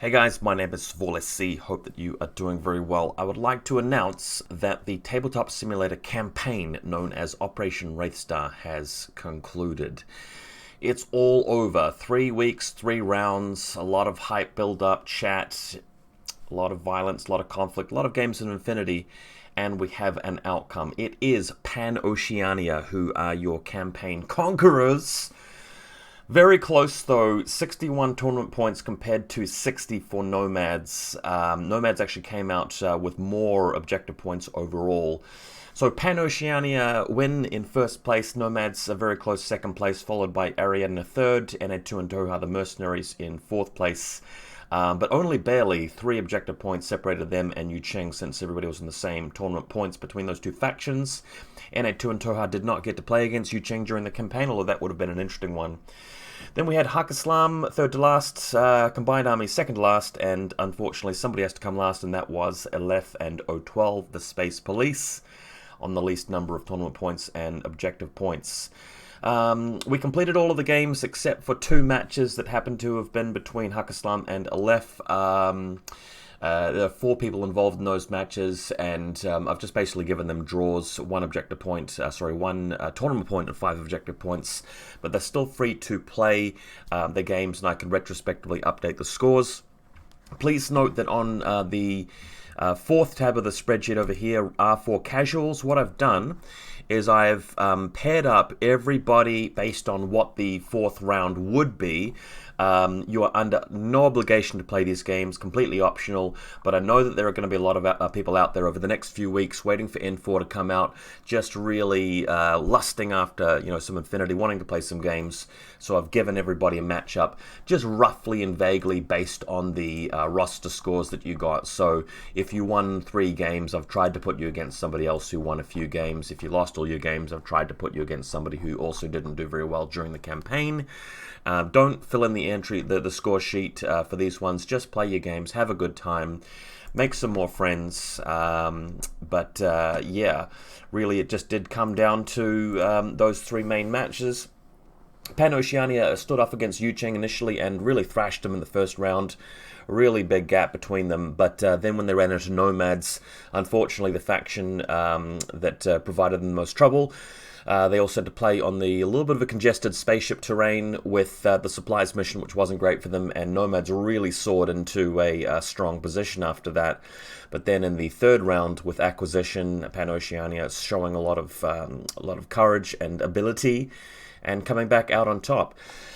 Hey guys, my name is VaulSC. Hope that you are doing very well. I would like to announce that the Tabletop Simulator Campaign, known as Operation Wraithstar, has concluded. It's all over. 3 weeks, 3 rounds, a lot of hype build-up, chat, a lot of violence, a lot of conflict, a lot of games of infinity, and we have an outcome. It is Pan-Oceania who are your campaign conquerors. Very close though, 61 tournament points compared to 60 for Nomads. Nomads actually came out with more objective points overall. So Pan-Oceania win in first place, Nomads a very close second place, followed by Ariad in a third, NA2 and Doha the Mercenaries in fourth place. But only barely 3 objective points separated them and Yucheng, since everybody was in the same tournament points between those two factions. NA2 and Toha did not get to play against Yucheng during the campaign, although that would have been an interesting one. Then we had Hakislam, third to last, Combined Army, second to last, and unfortunately somebody has to come last, and that was Aleph and O12, the Space Police, on the least number of tournament points and objective points. We completed all of the games except for 2 matches that happened to have been between Hakislam and Aleph. There are 4 people involved in those matches, and I've just basically given them draws, 1 objective point, 1 tournament point and 5 objective points, but they're still free to play the games, and I can retrospectively update the scores. Please note that on the 4th tab of the spreadsheet over here, R4 Casuals, what I've done is I've paired up everybody based on what the 4th round would be. You are under no obligation to play these games, completely optional, but I know that there are going to be a lot of people out there over the next few weeks waiting for N4 to come out, just really lusting after some Infinity, wanting to play some games. So I've given everybody a matchup, just roughly and vaguely based on the roster scores that you got. So if you won 3 games, I've tried to put you against somebody else who won a few games. If you lost all your games, I've tried to put you against somebody who also didn't do very well during the campaign. Don't fill in the score sheet for these ones. Just play your games, have a good time, make some more friends. Yeah, really it just did come down to those 3 main matches. Pan-Oceania stood off against Yucheng initially and really thrashed them in the first round. Really big gap between them, but then when they ran into Nomads, unfortunately the faction that provided them the most trouble, they also had to play on a little bit of a congested spaceship terrain with the supplies mission, which wasn't great for them, and Nomads really soared into a strong position after that. But then in the 3rd round with Acquisition, Pan-Oceania showing a lot of courage and ability, and coming back out on top.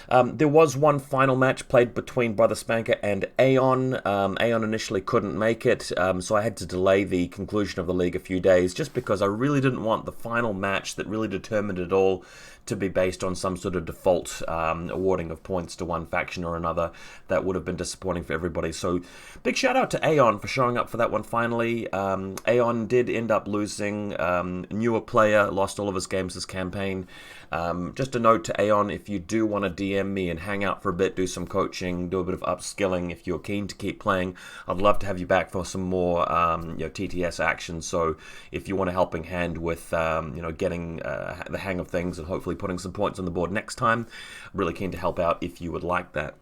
There was one final match played between Brother Spanker and Aeon. Aeon initially couldn't make it, so I had to delay the conclusion of the league a few days, just because I really didn't want the final match that really determined it all to be based on some sort of default awarding of points to one faction or another. That would have been disappointing for everybody. So big shout out to Aeon for showing up for that one finally. Aeon did end up losing. Newer player, lost all of his games this campaign. Just a note to Aeon, if you do want to DM me and hang out for a bit, do some coaching, do a bit of upskilling, if you're keen to keep playing, I'd love to have you back for some more TTS action. So if you want a helping hand with getting the hang of things and hopefully putting some points on the board next time, I'm really keen to help out if you would like that.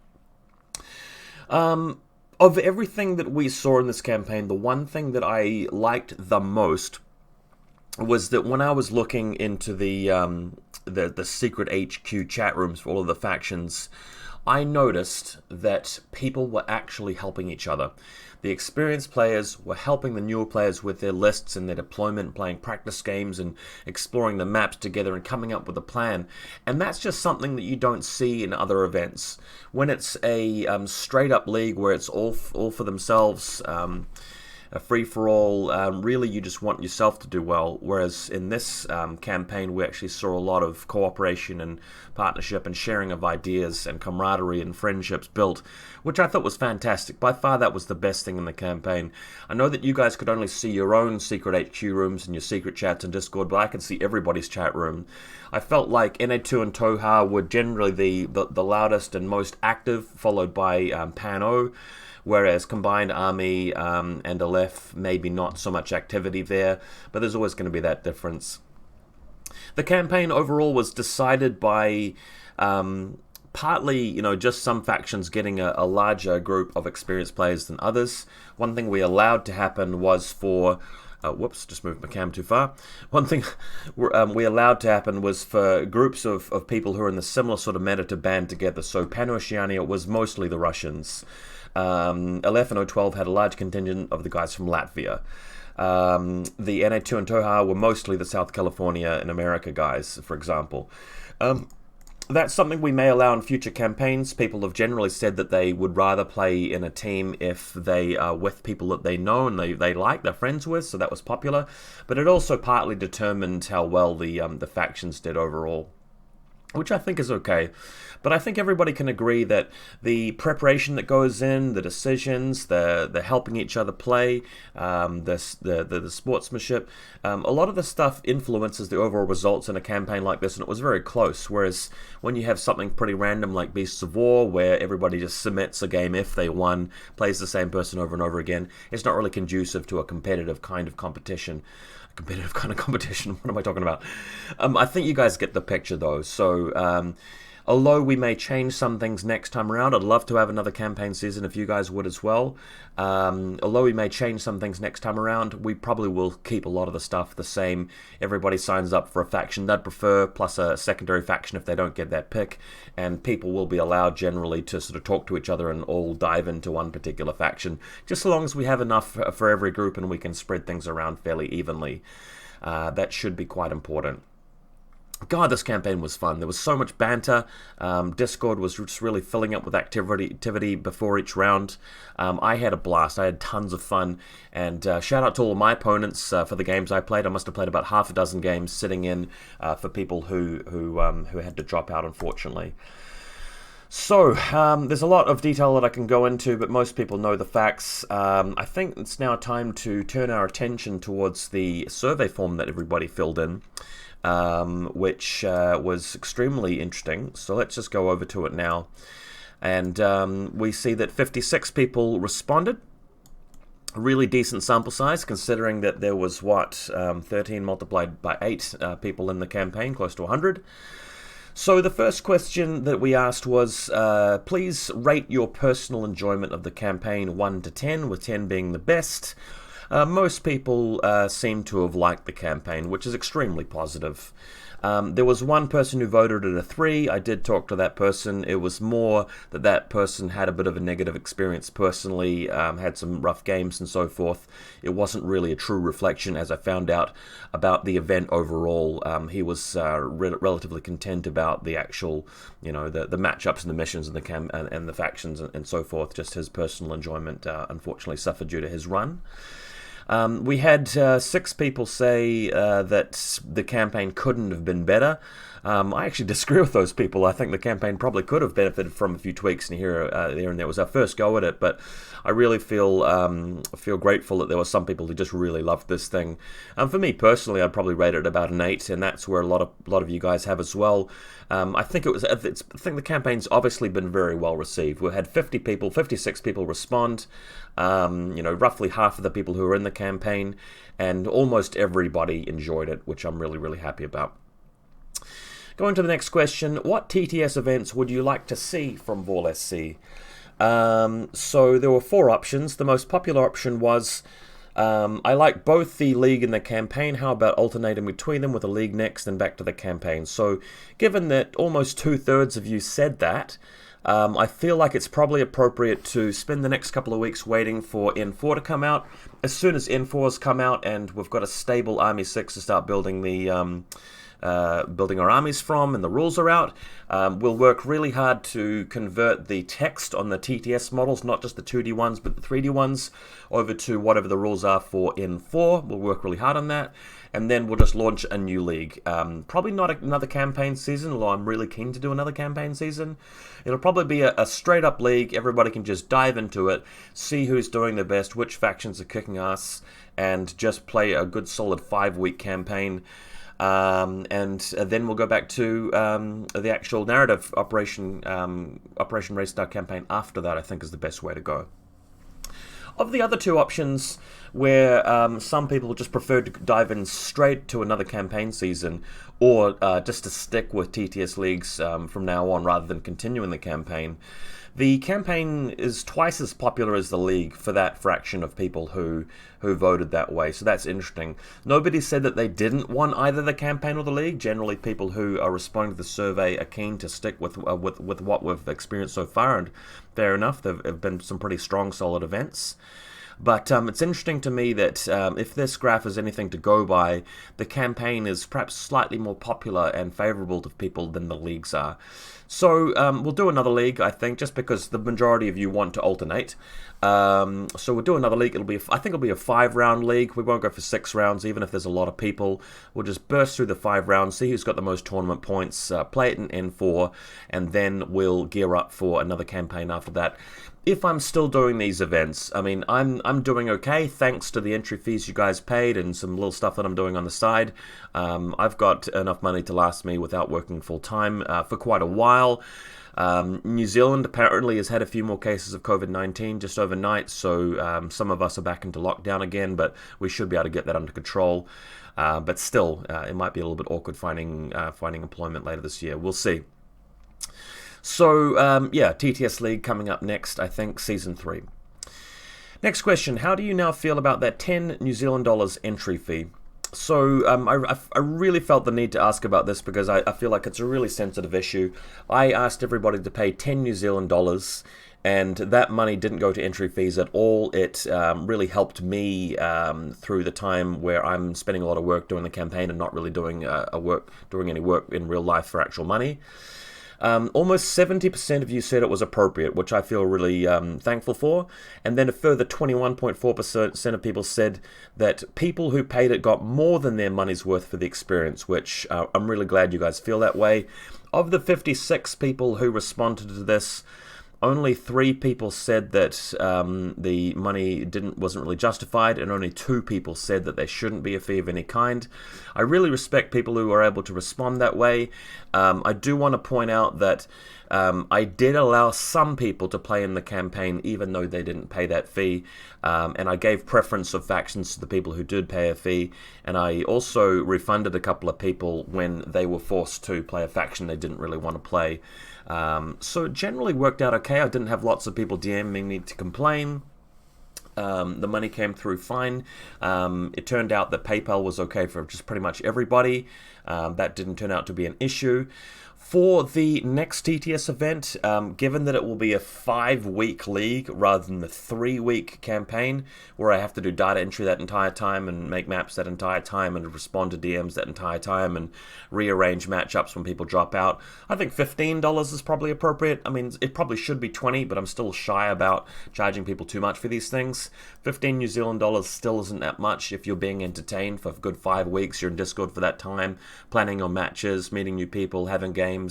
Of everything that we saw in this campaign, the one thing that I liked the most was that when I was looking into the secret HQ chat rooms for all of the factions, I noticed that people were actually helping each other. The experienced players were helping the newer players with their lists and their deployment, playing practice games and exploring the maps together and coming up with a plan. And that's just something that you don't see in other events. When it's a straight-up league where it's all for themselves, a free-for-all, really you just want yourself to do well, whereas in this campaign we actually saw a lot of cooperation and partnership and sharing of ideas and camaraderie and friendships built, which I thought was fantastic. By far that was the best thing in the campaign. I know that you guys could only see your own secret HQ rooms and your secret chats in Discord, but I could see everybody's chat room. I felt like NA2 and Toha were generally the loudest and most active, followed by Pano, whereas Combined Army and Aleph, maybe not so much activity there, but there's always going to be that difference. The campaign overall was decided by partly, just some factions getting a larger group of experienced players than others. One thing we allowed to happen was for whoops, just moved my cam too far. One thing we allowed to happen was for groups of people who are in the similar sort of meta to band together. So Pan-Oceania was mostly the Russians. LF and O12 had a large contingent of the guys from Latvia. The NA2 and Toha were mostly the South California and America guys, for example. That's something we may allow in future campaigns. People have generally said that they would rather play in a team if they are with people that they know and they like, they're friends with, so that was popular. But it also partly determined how well the factions did overall, which I think is okay. But I think everybody can agree that the preparation that goes in, the decisions, the helping each other play, the sportsmanship, a lot of the stuff influences the overall results in a campaign like this, and it was very close. Whereas when you have something pretty random like Beasts of War, where everybody just submits a game if they won, plays the same person over and over again, it's not really conducive to a competitive kind of competition. What am I talking about? I think you guys get the picture though. So although we may change some things next time around, I'd love to have another campaign season if you guys would as well. Although we may change some things next time around, we probably will keep a lot of the stuff the same. Everybody signs up for a faction they'd prefer, plus a secondary faction if they don't get that pick, and people will be allowed generally to sort of talk to each other and all dive into one particular faction, just so long as we have enough for every group and we can spread things around fairly evenly. That should be quite important. God, this campaign was fun. There was so much banter. Discord was just really filling up with activity before each round. I had a blast. I had tons of fun. And shout out to all of my opponents for the games I played. I must have played about half a dozen games sitting in for people who had to drop out, unfortunately. So, there's a lot of detail that I can go into, but most people know the facts. I think it's now time to turn our attention towards the survey form that everybody filled in. Which was extremely interesting. So let's just go over to it now. And we see that 56 people responded. A really decent sample size, considering that there was, 13 multiplied by 8 people in the campaign, close to 100. So the first question that we asked was, please rate your personal enjoyment of the campaign 1 to 10, with 10 being the best. Most people seem to have liked the campaign, which is extremely positive. There was one person who voted at a 3. I did talk to that person. It was more that person had a bit of a negative experience personally, had some rough games and so forth. It wasn't really a true reflection, as I found out about the event overall. He was relatively content about the actual, the matchups and the missions and the factions and so forth. Just his personal enjoyment unfortunately suffered due to his run. We had 6 people say that the campaign couldn't have been better. I actually disagree with those people. I think the campaign probably could have benefited from a few tweaks in here and there. It was our first go at it, but I really feel grateful that there were some people who just really loved this thing. For me personally, I'd probably rate it about an 8, and that's where a lot of you guys have as well. I think the campaign's obviously been very well received. We had 56 people respond. Roughly half of the people who were in the campaign, and almost everybody enjoyed it, which I'm really, really happy about. Going to the next question, what TTS events would you like to see from VaulSC? So there were 4 options. The most popular option was, I like both the league and the campaign. How about alternating between them with the league next and back to the campaign? So given that almost 2/3 of you said that, I feel like it's probably appropriate to spend the next couple of weeks waiting for N4 to come out. As soon as N4's come out and we've got a stable Army 6 to start building building our armies from, and the rules are out, we'll work really hard to convert the text on the TTS models, not just the 2D ones but the 3D ones, over to whatever the rules are for N4. We'll work really hard on that, and then we'll just launch a new league. Probably not another campaign season, although I'm really keen to do another campaign season. It'll probably be a straight up league. Everybody can just dive into it, see who's doing the best, which factions are kicking ass, and just play a good solid 5-week campaign. And then we'll go back to the actual narrative Operation Wraithstar campaign after that. I think is the best way to go. Of the other two options, where some people just prefer to dive in straight to another campaign season, or just to stick with TTS leagues from now on rather than continuing the campaign is twice as popular as the league for that fraction of people who voted that way. So that's interesting. Nobody said that they didn't want either the campaign or the league. Generally, people who are responding to the survey are keen to stick with what we've experienced so far, and fair enough. There have been some pretty strong, solid events. But it's interesting to me that if this graph is anything to go by, the campaign is perhaps slightly more popular and favorable to people than the leagues are. So we'll do another league, I think, just because the majority of you want to alternate. So we'll do another league. I think it'll be a 5-round league. We won't go for 6 rounds, even if there's a lot of people. We'll just burst through the 5 rounds, see who's got the most tournament points, play it in N4, and then we'll gear up for another campaign after that. If I'm still doing these events, I mean, I'm doing okay thanks to the entry fees you guys paid and some little stuff that I'm doing on the side. I've got enough money to last me without working full time for quite a while. New Zealand apparently has had a few more cases of COVID-19 just overnight, so some of us are back into lockdown again, but we should be able to get that under control. But still, it might be a little bit awkward finding employment later this year. We'll see. So, yeah, TTS League coming up next, I think, Season 3. Next question, how do you now feel about that $10 New Zealand entry fee? So, I really felt the need to ask about this because I feel like it's a really sensitive issue. I asked everybody to pay $10 New Zealand, and that money didn't go to entry fees at all. It really helped me through the time where I'm spending a lot of work doing the campaign and not really doing any work in real life for actual money. Almost 70% of you said it was appropriate, which I feel really thankful for. And then a further 21.4% of people said that people who paid it got more than their money's worth for the experience, which I'm really glad you guys feel that way. Of the 56 people who responded to this, only 3 people said that the money wasn't really justified, and only 2 people said that there shouldn't be a fee of any kind. I really respect people who are able to respond that way. I do want to point out that I did allow some people to play in the campaign even though they didn't pay that fee, and I gave preference of factions to the people who did pay a fee, and I also refunded a couple of people when they were forced to play a faction they didn't really want to play. So it generally worked out okay. I didn't have lots of people DMing me to complain. The money came through fine. It turned out that PayPal was okay for just pretty much everybody. That didn't turn out to be an issue. For the next TTS event, given that it will be a 5-week league rather than the 3-week campaign, where I have to do data entry that entire time and make maps that entire time and respond to DMs that entire time and rearrange matchups when people drop out, I think $15 is probably appropriate. I mean, it probably should be $20, but I'm still shy about charging people too much for these things. $15 New Zealand still isn't that much if you're being entertained for a good 5 weeks. You're in Discord for that time, planning on matches, meeting new people, having games,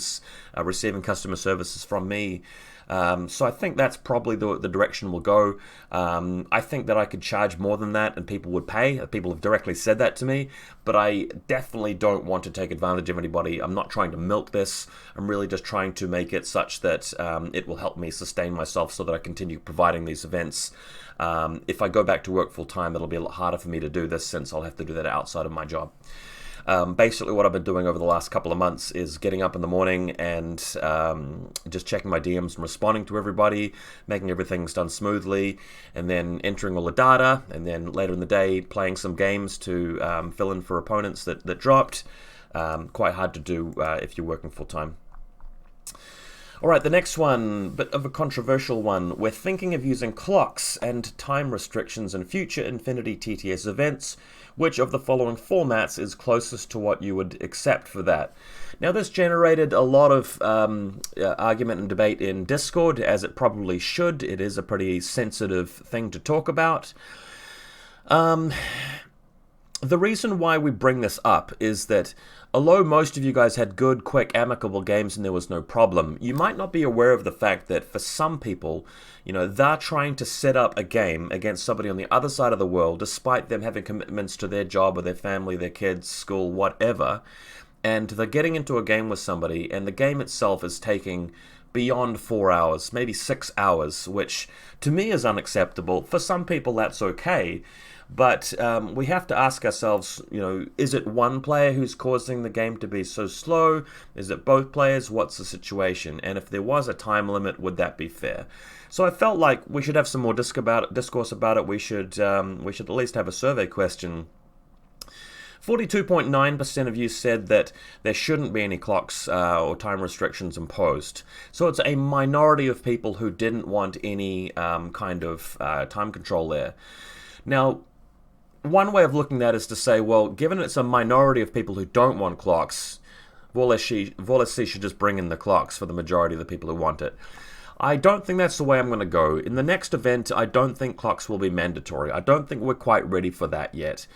receiving customer services from me. So I think that's probably the direction we'll go. I think that I could charge more than that and people would pay. People have directly said that to me, but I definitely don't want to take advantage of anybody. I'm not trying to milk this. I'm really just trying to make it such that it will help me sustain myself so that I continue providing these events. If I go back to work full time, it'll be a lot harder for me to do this since I'll have to do that outside of my job. Basically what I've been doing over the last couple of months is getting up in the morning and just checking my DMs and responding to everybody, making everything's done smoothly, and then entering all the data, and then later in the day playing some games to fill in for opponents that dropped. Quite hard to do if you're working full time. Alright, the next one, bit of a controversial one. We're thinking of using clocks and time restrictions in future Infinity TTS events. Which of the following formats is closest to what you would accept for that? Now, this generated a lot of argument and debate in Discord, as it probably should. It is a pretty sensitive thing to talk about. The reason why we bring this up is that although most of you guys had good, quick, amicable games and there was no problem, you might not be aware of the fact that for some people, you know, they're trying to set up a game against somebody on the other side of the world, despite them having commitments to their job or their family, their kids, school, whatever, and they're getting into a game with somebody, and the game itself is taking beyond 4 hours, maybe 6 hours, which to me is unacceptable. For some people that's okay, but we have to ask ourselves, is it one player who's causing the game to be so slow? Is it both players? What's the situation? And if there was a time limit, would that be fair? So I felt like we should have some more discourse about it. We should at least have a survey question. 42.9% of you said that there shouldn't be any clocks or time restrictions imposed. So it's a minority of people who didn't want any kind of time control there. Now, one way of looking at it is to say, well, given it's a minority of people who don't want clocks, VaulSC should just bring in the clocks for the majority of the people who want it. I don't think that's the way I'm going to go. In the next event, I don't think clocks will be mandatory. I don't think we're quite ready for that yet.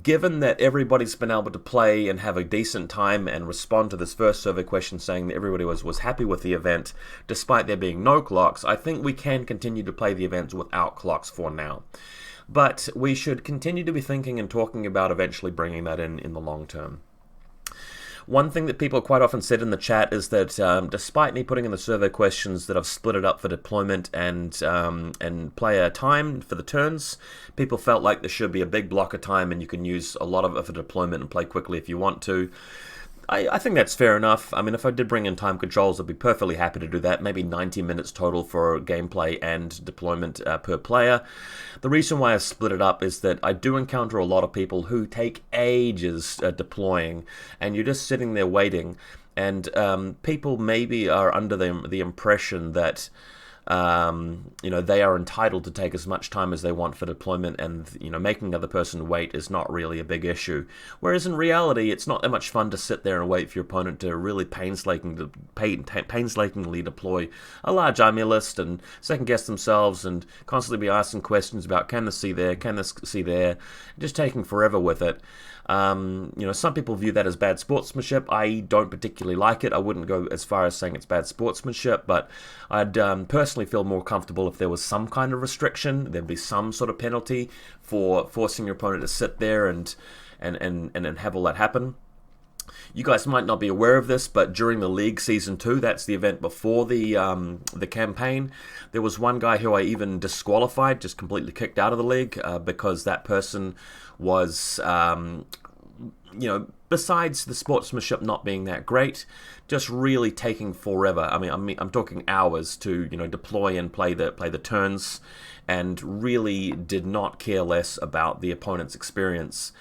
Given that everybody's been able to play and have a decent time and respond to this first survey question saying that everybody was happy with the event, despite there being no clocks, I think we can continue to play the events without clocks for now. But we should continue to be thinking and talking about eventually bringing that in the long term. One thing that people quite often said in the chat is that despite me putting in the survey questions that I've split it up for deployment and player time for the turns, people felt like there should be a big block of time and you can use a lot of it for deployment and play quickly if you want to. I think that's fair enough. I mean, if I did bring in time controls, I'd be perfectly happy to do that. Maybe 90 minutes total for gameplay and deployment per player. The reason why I split it up is that I do encounter a lot of people who take ages deploying, and you're just sitting there waiting. And people maybe are under the impression that they are entitled to take as much time as they want for deployment, and making the other person wait is not really a big issue. Whereas in reality, it's not that much fun to sit there and wait for your opponent to really painstakingly deploy a large army list and second guess themselves and constantly be asking questions about can this see there, can this see there, just taking forever with it. Some people view that as bad sportsmanship. I don't particularly like it. I wouldn't go as far as saying it's bad sportsmanship, but I'd personally feel more comfortable if there was some kind of restriction. There'd be some sort of penalty for forcing your opponent to sit there and have all that happen. You guys might not be aware of this, but during the League Season 2, that's the event before the campaign, there was one guy who I even disqualified, just completely kicked out of the league, because that person was, besides the sportsmanship not being that great, just really taking forever. I mean, I'm talking hours to, deploy and play the turns, and really did not care less about the opponent's experience.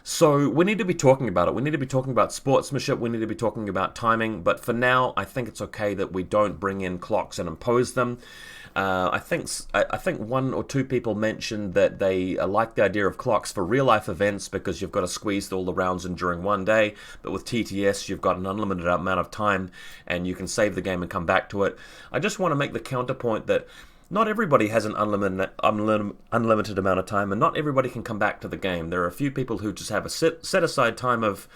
So we need to be talking about it. We need to be talking about sportsmanship. We need to be talking about timing. But for now, I think it's okay that we don't bring in clocks and impose them. I think one or two people mentioned that they like the idea of clocks for real-life events because you've got to squeeze all the rounds in during one day. But with TTS, you've got an unlimited amount of time, and you can save the game and come back to it. I just want to make the counterpoint that not everybody has an unlimited amount of time, and not everybody can come back to the game. There are a few people who just have a set-aside time of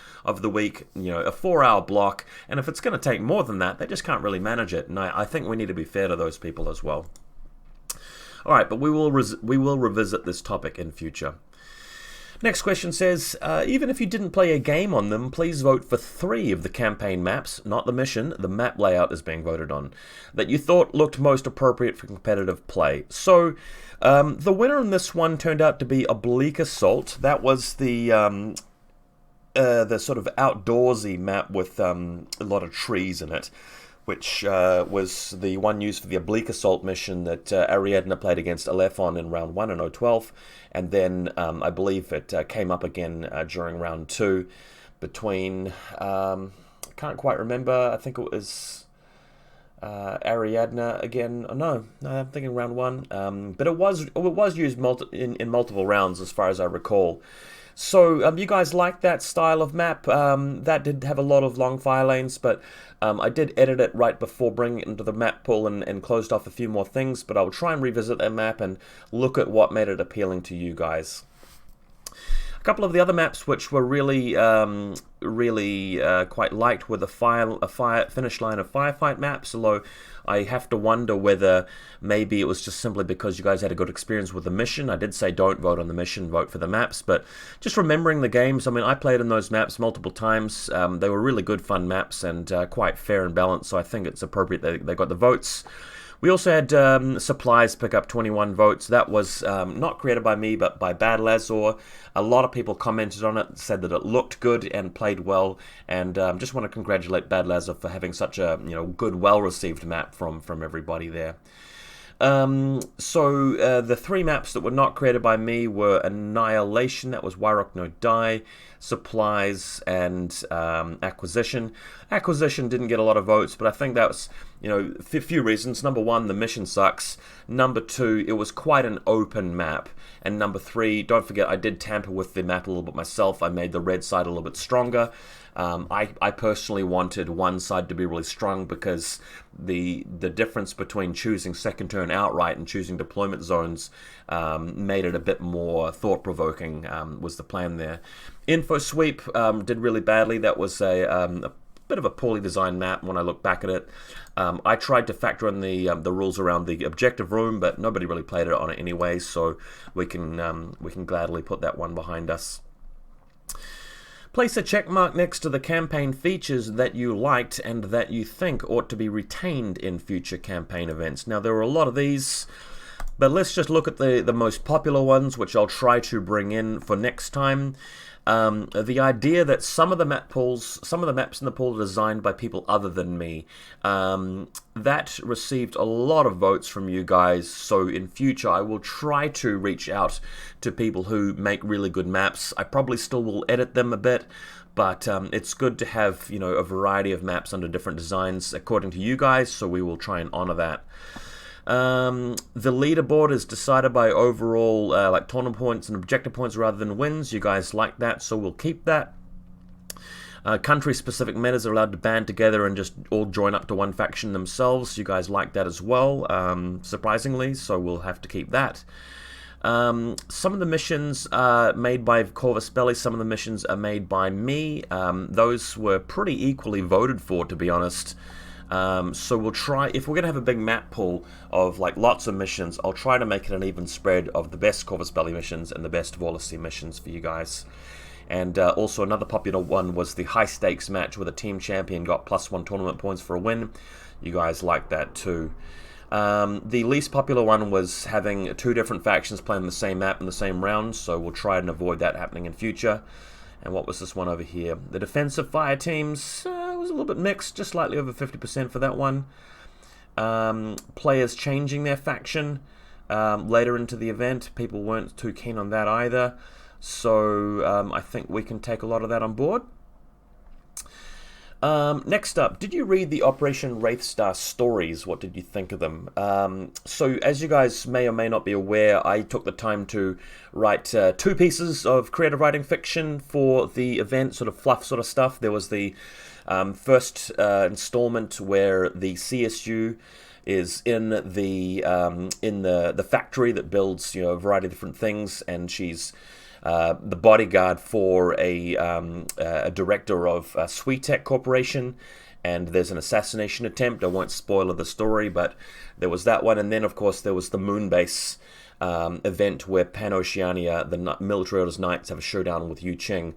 the week, a 4-hour block, and if it's going to take more than that, they just can't really manage it, and I think we need to be fair to those people as well. All right, but we will revisit this topic in future. Next question says, even if you didn't play a game on them, please vote for 3 of the campaign maps, not the mission, the map layout is being voted on, that you thought looked most appropriate for competitive play. So, the winner in this one turned out to be Oblique Assault. That was the sort of outdoorsy map with a lot of trees in it, which was the one used for the Oblique Assault mission that Ariadna played against Alephon in round 1 in 012, and then I believe it came up again during round 2 between, I can't quite remember, I think it was Ariadna again. Oh, no, I'm thinking round 1, but it was used in multiple rounds as far as I recall. So, you guys like that style of map? That did have a lot of long fire lanes, but I did edit it right before bringing it into the map pool and closed off a few more things, but I'll try and revisit that map and look at what made it appealing to you guys. A couple of the other maps which were really quite liked were the finish line of firefight maps, although I have to wonder whether maybe it was just simply because you guys had a good experience with the mission. I did say don't vote on the mission, vote for the maps, but just remembering the games, I mean, I played in those maps multiple times. They were really good, fun maps, and quite fair and balanced, so I think it's appropriate that they got the votes. We also had Supplies pick up 21 votes. That was not created by me, but by Bad Lazor. A lot of people commented on it, said that it looked good and played well, and just want to congratulate Bad Lazor for having such a good, well-received map from everybody there. The three maps that were not created by me were Annihilation, that was Wyrok No Die, Supplies, and Acquisition. Acquisition didn't get a lot of votes, but I think that was, a few reasons. Number one, the mission sucks. Number two, it was quite an open map. And number three, don't forget, I did tamper with the map a little bit myself. I made the red side a little bit stronger. I personally wanted one side to be really strong because the difference between choosing second turn outright and choosing deployment zones made it a bit more thought-provoking, was the plan there. Info Sweep did really badly. That was a bit of a poorly designed map when I look back at it. I tried to factor in the rules around the objective room, but nobody really played it on it anyway, so we can gladly put that one behind us. Place a check mark next to the campaign features that you liked and that you think ought to be retained in future campaign events. Now, there were a lot of these, but let's just look at the most popular ones, which I'll try to bring in for next time. The idea that some of the maps in the pool are designed by people other than me, that received a lot of votes from you guys, so in future I will try to reach out to people who make really good maps. I probably still will edit them a bit, but it's good to have, a variety of maps under different designs according to you guys, so we will try and honor that. The leaderboard is decided by overall like tournament points and objective points rather than wins. You guys like that, so we'll keep that. Country-specific metas are allowed to band together and just all join up to one faction themselves. You guys like that as well, surprisingly, so we'll have to keep that. Some of the missions are made by Corvus Belli, some of the missions are made by me. Those were pretty equally voted for, to be honest. So we'll try, if we're going to have a big map pool of like lots of missions, I'll try to make it an even spread of the best Corvus Belli missions and the best VaulSC missions for you guys. And also another popular one was the high stakes match where the team champion got +1 tournament points for a win. You guys like that too. The least popular one was having two different factions playing the same map in the same round, so we'll try and avoid that happening in future. And what was this one over here? The defensive fire teams was a little bit mixed, just slightly over 50% for that one. Players changing their faction later into the event. People weren't too keen on that either. So I think we can take a lot of that on board. Next up, did you read the Operation Wraithstar stories? What did you think of them? So as you guys may or may not be aware, I took the time to write 2 pieces of creative writing fiction for the event, sort of fluff sort of stuff. There was the first installment where the CSU is in the factory that builds a variety of different things, and she's the bodyguard for a director of Sweetech Corporation, and there's an assassination attempt. I won't spoil the story, but there was that one, and then of course there was the Moonbase event where Pan-Oceania, the Military Orders Knights, have a showdown with Yu Ching.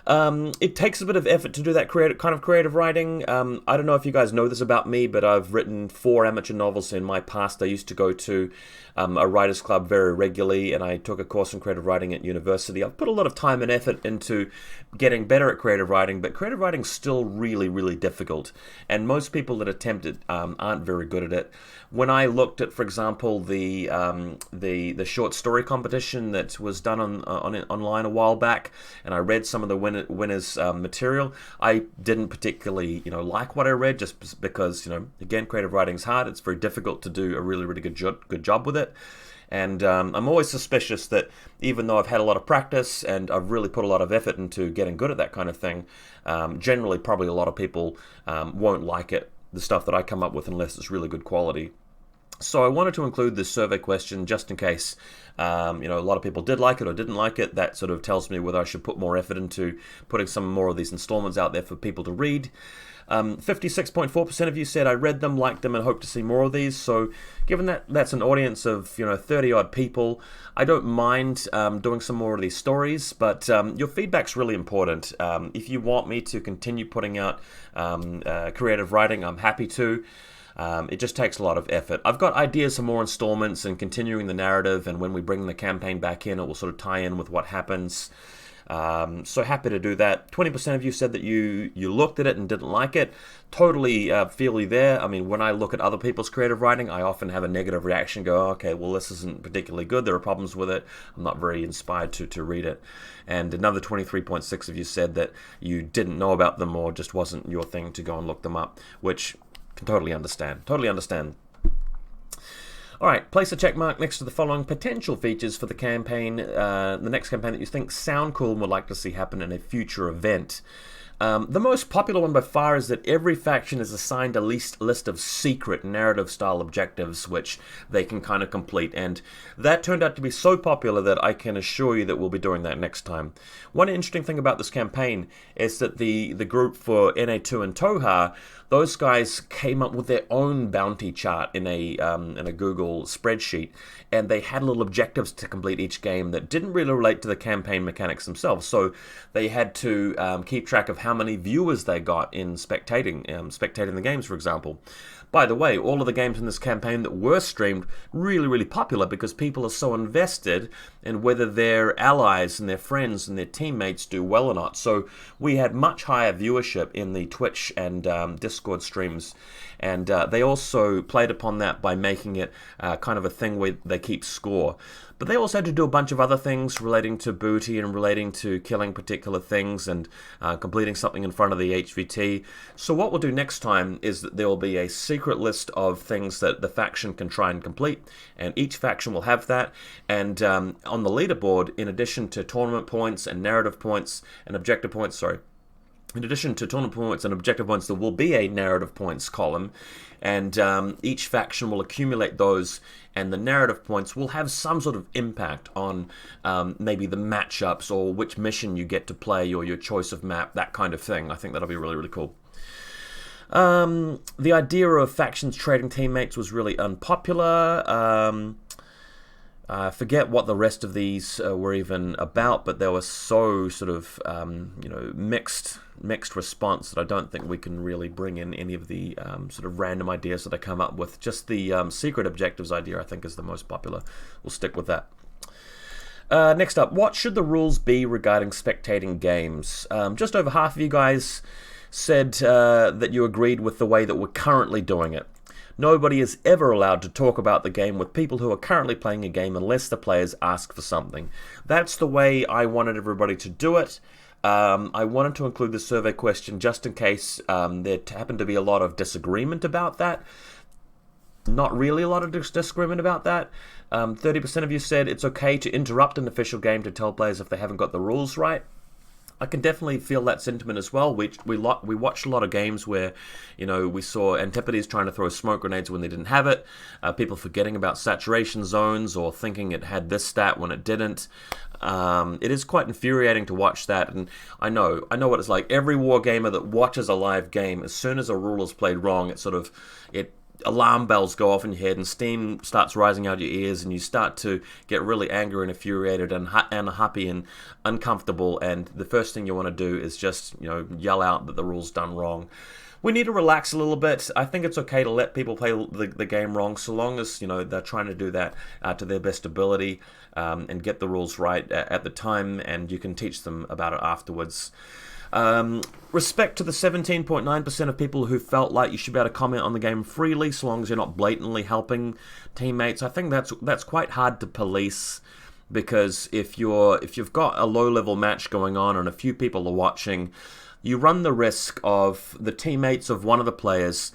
It takes a bit of effort to do that kind of creative writing. I don't know if you guys know this about me, but I've written 4 amateur novels in my past. I used to go to a writers club very regularly, and I took a course in creative writing at university. I've put a lot of time and effort into getting better at creative writing, but creative writing's still really, really difficult, and most people that attempt it aren't very good at it. When I looked at, for example, the short story competition that was done online a while back, and I read some of the winners' material, I didn't particularly like what I read, just because again, creative writing's hard. It's very difficult to do a really, really good job with it. And I'm always suspicious that even though I've had a lot of practice and I've really put a lot of effort into getting good at that kind of thing, generally probably a lot of people won't like it, the stuff that I come up with, unless it's really good quality. So I wanted to include this survey question just in case, you know, a lot of people did like it or didn't like it. That sort of tells me whether I should put more effort into putting some more of these installments out there for people to read. 56.4% of you said I read them, liked them, and hope to see more of these. So given that that's an audience of, you know, 30-odd people, I don't mind doing some more of these stories, but your feedback's really important. If you want me to continue putting out creative writing, I'm happy to. It just takes a lot of effort. I've got ideas for more installments and continuing the narrative, and when we bring the campaign back in, it will sort of tie in with what happens. So happy to do that. 20% of you said that you looked at it and didn't like it. Totally feel you there. I mean, when I look at other people's creative writing, I often have a negative reaction, go, okay, well, this isn't particularly good. There are problems with it. I'm not very inspired to read it. And another 23.6 of you said that you didn't know about them or just wasn't your thing to go and look them up, which can totally understand. Totally understand. Alright, place a check mark next to the following potential features for the campaign, the next campaign that you think sound cool and would like to see happen in a future event. The most popular one by far is that every faction is assigned a list of secret narrative-style objectives which they can kind of complete, and that turned out to be so popular that I can assure you that we'll be doing that next time. One interesting thing about this campaign is that the group for NA2 and Toha, those guys came up with their own bounty chart in a Google spreadsheet, and they had little objectives to complete each game that didn't really relate to the campaign mechanics themselves. So they had to keep track of how many viewers they got in spectating the games, for example. By the way, all of the games in this campaign that were streamed, really popular because people are so invested in whether their allies and their friends and their teammates do well or not. So we had much higher viewership in the Twitch and Discord streams. And they also played upon that by making it kind of a thing where they keep score. But they also had to do a bunch of other things relating to booty and relating to killing particular things and completing something in front of the HVT. So what we'll do next time is that there will be a secret list of things that the faction can try and complete, and each faction will have that. And on the leaderboard, in addition to tournament points and narrative points and objective points, in addition to tournament points and objective points, there will be a narrative points column, and each faction will accumulate those, and the narrative points will have some sort of impact on maybe the matchups or which mission you get to play or your choice of map, that kind of thing. I think that'll be really cool. The idea of factions trading teammates was really unpopular. I forget what the rest of these were even about, but they were so sort of mixed response that I don't think we can really bring in any of the sort of random ideas that I come up with. Just the secret objectives idea, I think, is the most popular. We'll stick with that. Next up, what should the rules be regarding spectating games? Just over half of you guys said that you agreed with the way that we're currently doing it. Nobody is ever allowed to talk about the game with people who are currently playing a game unless the players ask for something. That's the way I wanted everybody to do it. I wanted to include the survey question just in case there happened to be a lot of disagreement about that. Not really a lot of disagreement about that. 30% of you said it's okay to interrupt an official game to tell players if they haven't got the rules right. I can definitely feel that sentiment as well. We watched a lot of games where, we saw Antipodes trying to throw smoke grenades when they didn't have it, people forgetting about saturation zones or thinking it had this stat when it didn't. It is quite infuriating to watch that, and I know what it's like. Every wargamer that watches a live game, as soon as a rule is played wrong, alarm bells go off in your head and steam starts rising out your ears, and you start to get really angry and infuriated and unhappy and uncomfortable, and the first thing you want to do is just yell out that the rule's done wrong. We need to relax a little bit. I think it's okay to let people play the game wrong, so long as they're trying to do that to their best ability and get the rules right at the time, and you can teach them about it afterwards. Respect to the 17.9% of people who felt like you should be able to comment on the game freely, so long as you're not blatantly helping teammates. I think that's quite hard to police, because if you've got a low-level match going on and a few people are watching, you run the risk of the teammates of one of the players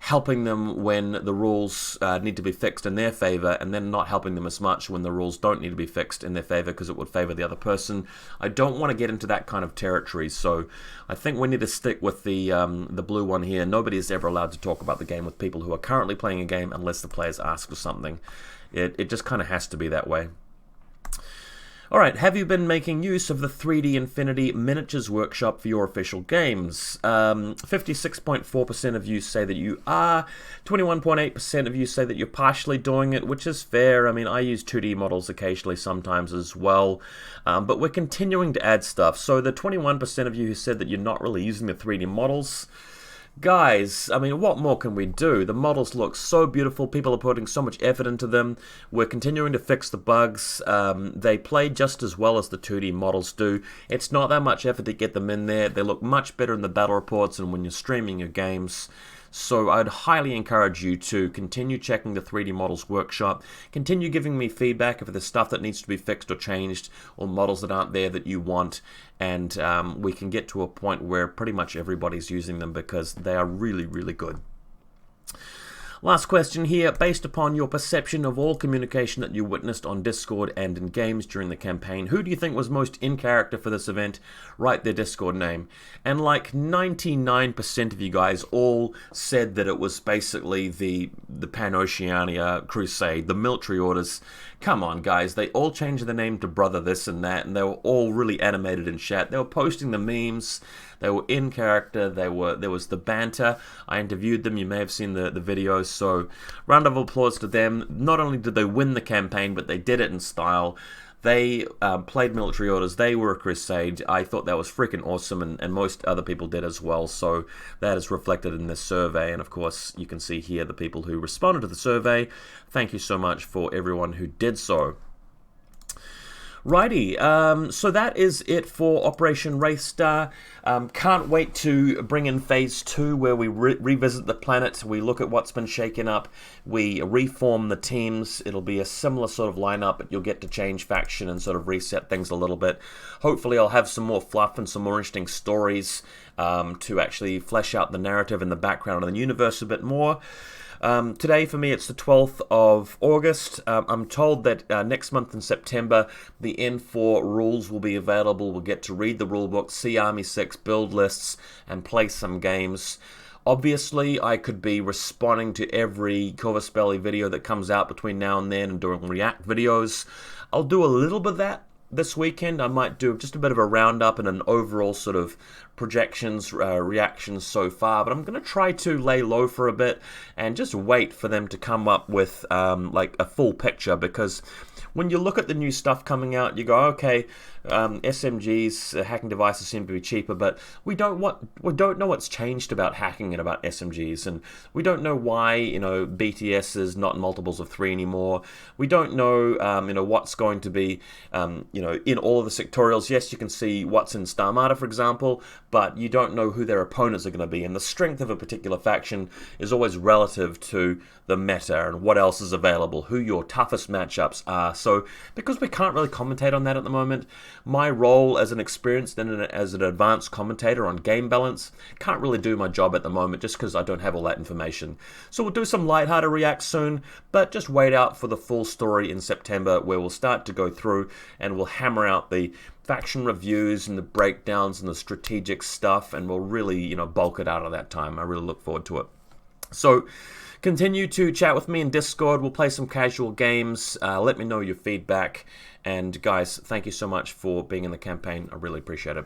helping them when the rules need to be fixed in their favor, and then not helping them as much when the rules don't need to be fixed in their favor because it would favor the other person. I don't want to get into that kind of territory, so I think we need to stick with the blue one here. Nobody is ever allowed to talk about the game with people who are currently playing a game unless the players ask for something. It just kind of has to be that way. Alright, have you been making use of the 3D Infinity Miniatures Workshop for your official games? 56.4% of you say that you are, 21.8% of you say that you're partially doing it, which is fair. I mean, I use 2D models occasionally sometimes as well, but we're continuing to add stuff. So the 21% of you who said that you're not really using the 3D models, guys, I mean, what more can we do? The models look so beautiful. People are putting so much effort into them. We're continuing to fix the bugs. They play just as well as the 2D models do. It's not that much effort to get them in there. They look much better in the battle reports and when you're streaming your games. So I'd highly encourage you to continue checking the 3D Models Workshop, continue giving me feedback if there's stuff that needs to be fixed or changed, or models that aren't there that you want, and we can get to a point where pretty much everybody's using them because they are really, really good. Last question here. Based upon your perception of all communication that you witnessed on Discord and in games during the campaign, who do you think was most in character for this event? Write their Discord name. And like 99% of you guys all said that it was basically the Pan-Oceania Crusade, the military orders. Come on, guys. They all changed their name to Brother this and that, and they were all really animated in chat. They were posting the memes. They were in character. There was the banter. I interviewed them. You may have seen the videos. So round of applause to them. Not only did they win the campaign, but they did it in style. They played military orders. They were a crusade. I thought that was freaking awesome, and most other people did as well. So that is reflected in this survey. And of course, you can see here the people who responded to the survey. Thank you so much for everyone who did so. Righty, so that is it for Operation Wraithstar. Can't wait to bring in Phase 2 where we revisit the planet, we look at what's been shaken up, we reform the teams. It'll be a similar sort of lineup, but you'll get to change faction and sort of reset things a little bit. Hopefully I'll have some more fluff and some more interesting stories to actually flesh out the narrative and the background of the universe a bit more. Today for me it's the 12th of August. I'm told that next month in September the N4 rules will be available. We'll get to read the rulebook, see Army 6 build lists, and play some games. Obviously I could be responding to every Corvus Belli video that comes out between now and then and doing react videos. I'll do a little bit of that this weekend. I might do just a bit of a roundup and an overall sort of projections, reactions so far, but I'm going to try to lay low for a bit and just wait for them to come up with like a full picture, because when you look at the new stuff coming out, you go, okay, SMGs, hacking devices seem to be cheaper, but we don't know what's changed about hacking and about SMGs, and we don't know why, you know, BTS is not in multiples of 3 anymore. We don't know, you know, what's going to be, you know, in all of the sectorials. Yes, you can see what's in Starmada, for example, but you don't know who their opponents are going to be, and the strength of a particular faction is always relative to the meta and what else is available, who your toughest matchups are. So because we can't really commentate on that at the moment, my role as an experienced and as an advanced commentator on game balance can't really do my job at the moment just because I don't have all that information. So we'll do some lighthearted reacts soon, but just wait out for the full story in September where we'll start to go through and we'll hammer out the faction reviews and the breakdowns and the strategic stuff, and we'll really, you know, bulk it out at that time. I really look forward to it. So continue to chat with me in Discord. We'll play some casual games. Let me know your feedback. And guys, thank you so much for being in the campaign. I really appreciate it.